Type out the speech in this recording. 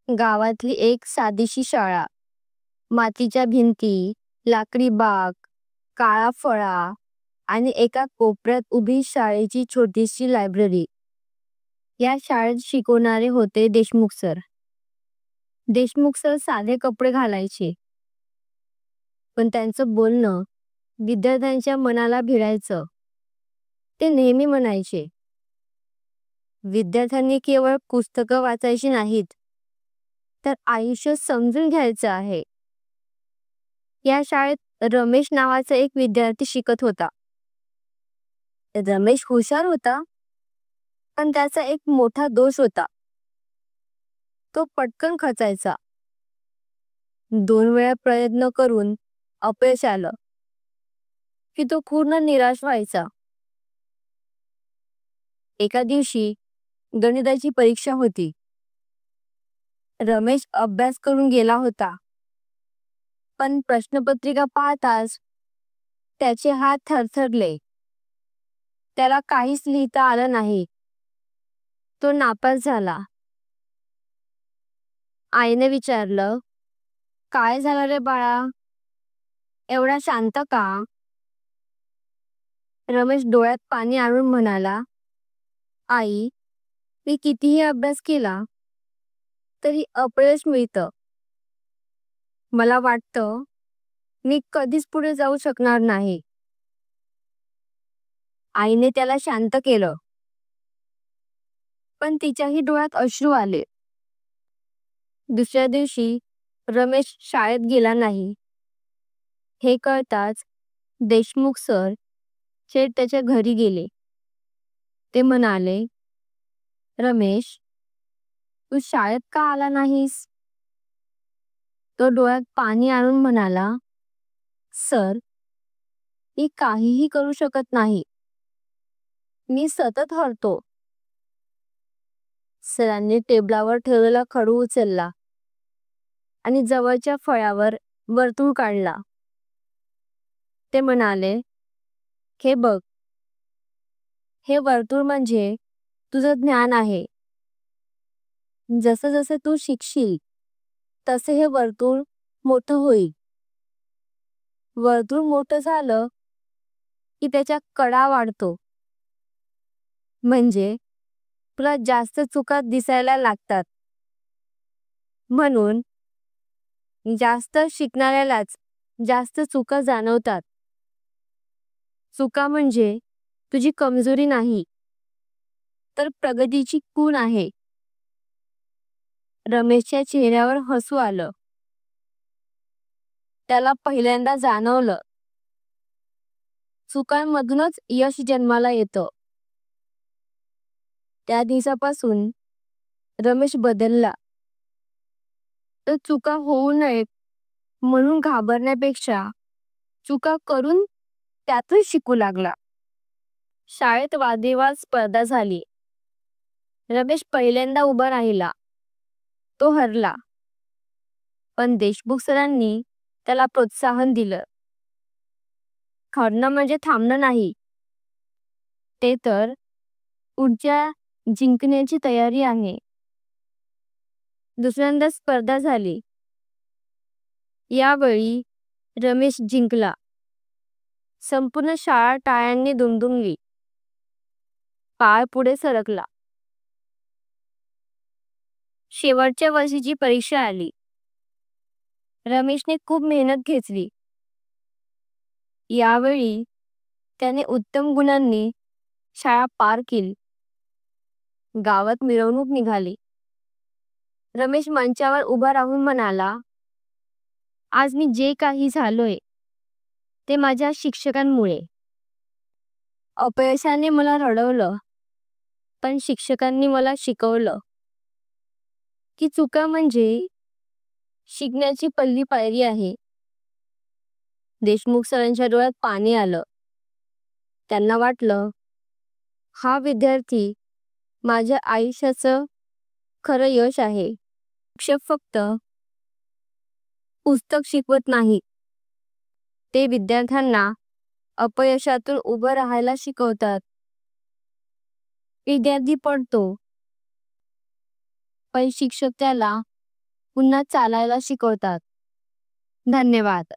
गावातली एक साधीशी शाळा. मातीच्या भिंती, लाकडी बाग, काळा फळा आणि एका कोपऱ्यात उभी शाळेची छोटीशी लायब्ररी. या शाळेत शिकवणारे होते देशमुख सर. देशमुख सर साधे कपडे घालायचे, पण त्यांचं बोलणं विद्यार्थ्यांच्या मनाला भिडायचं. ते नेहमी म्हणायचे, विद्यार्थ्यांनी केवळ पुस्तकं वाचायची नाहीत, तर आयुष्य समजून घ्यायचं आहे. या शाळेत रमेश नावाचा एक विद्यार्थी शिकत होता. रमेश हुशार होता, पण त्याचा एक मोठा दोष होता. तो पटकन खचायचा. 2 वेळा प्रयत्न करून अपयश आलं की तो पूर्ण निराश व्हायचा. एका दिवशी गणिताची परीक्षा होती. रमेश अभ्यास करून गेला होता, पण प्रश्नपत्रिका पाहताच त्याचे हात थरथरले. त्याला काहीच लिहिता आलं नाही. तो नापास झाला. आईने विचारलं, काय झालं रे बाळा, एवढा शांत का? रमेश डोळ्यात पाणी आणून म्हणाला, आई, मी कितीही अभ्यास केला तरी अपयश मिळतं. मला वाटतं मी कधीच पुढे जाऊ शकणार नाही. आईने त्याला शांत केलं, पण तिच्याही डोळ्यात अश्रू आले. दुसऱ्या दिवशी रमेश शाळेत गेला नाही. हे कळताच देशमुख सर थेट त्याच्या घरी गेले. ते म्हणाले, रमेश, तू शाळेत का आला नाहीस? तो डोळ्यात पाणी आणून म्हणाला, सर, मी काहीही करू शकत नाही. मी सतत हरतो. सरांनी टेबलावर ठेवलेला खडू उचलला आणि जवळच्या फळ्यावर वर्तुळ काढला. ते म्हणाले, हे बघ, हे वर्तुळ म्हणजे तुझं ज्ञान आहे. जसं जसं तू शिकशील तसे हे वर्तुळ मोठं होईल. वर्तुळ मोठं झालं की त्याच्या कडा वाढतो, म्हणजे तुला जास्त चुका दिसायला लागतात. म्हणून जास्त शिकणाऱ्यालाच जास्त चुका जाणवतात. चुका म्हणजे तुझी कमजोरी नाही, तर प्रगतीची खूण आहे. रमेशच्या चेहऱ्यावर हसू आलं. त्याला पहिल्यांदा जाणवलं, चुकांमधूनच यश जन्माला येतं. त्या दिवसापासून रमेश बदलला. तर चुका होऊ नयेत म्हणून घाबरण्यापेक्षा चुका करून त्यातून शिकू लागला. शाळेत वादविवाद स्पर्धा झाली. रमेश पहिल्यांदा उभा राहिला. तो हरला, पण देशमुख सरांनी त्याला प्रोत्साहन दिलं. हरणं म्हणजे थांबणं नाही, ते तर पुढच्या जिंकण्याची तयारी आहे. दुसऱ्यांदा स्पर्धा झाली. यावेळी रमेश जिंकला. संपूर्ण शाळा टाळ्यांनी दुमदुमली. पाय पुढे सरकला. शेवटच्या वर्षीची परीक्षा आली. रमेशने खूप मेहनत घेतली. यावेळी त्याने उत्तम गुणांनी शाळा पार केली. गावात मिरवणूक निघाली. रमेश मंचावर उभा राहून म्हणाला, आज मी जे काही झालोय ते माझ्या शिक्षकांमुळे. अपयशाने मला रडवलं, पण शिक्षकांनी मला शिकवलं की चुका म्हणजे शिकण्याची पहिली पायरी आहे. देशमुख सरांच्या डोळ्यात पाणी आलं. त्यांना वाटलं, हा विद्यार्थी माझ्या आयुष्याचं खरं यश आहे. शिक्षक फक्त पुस्तक शिकवत नाही, ते विद्यार्थ्यांना अपयशातून उभं राहायला शिकवतात. विद्यार्थी पडतो, पण शिक्षक त्याला पुन्हा चालायला शिकवतात. धन्यवाद.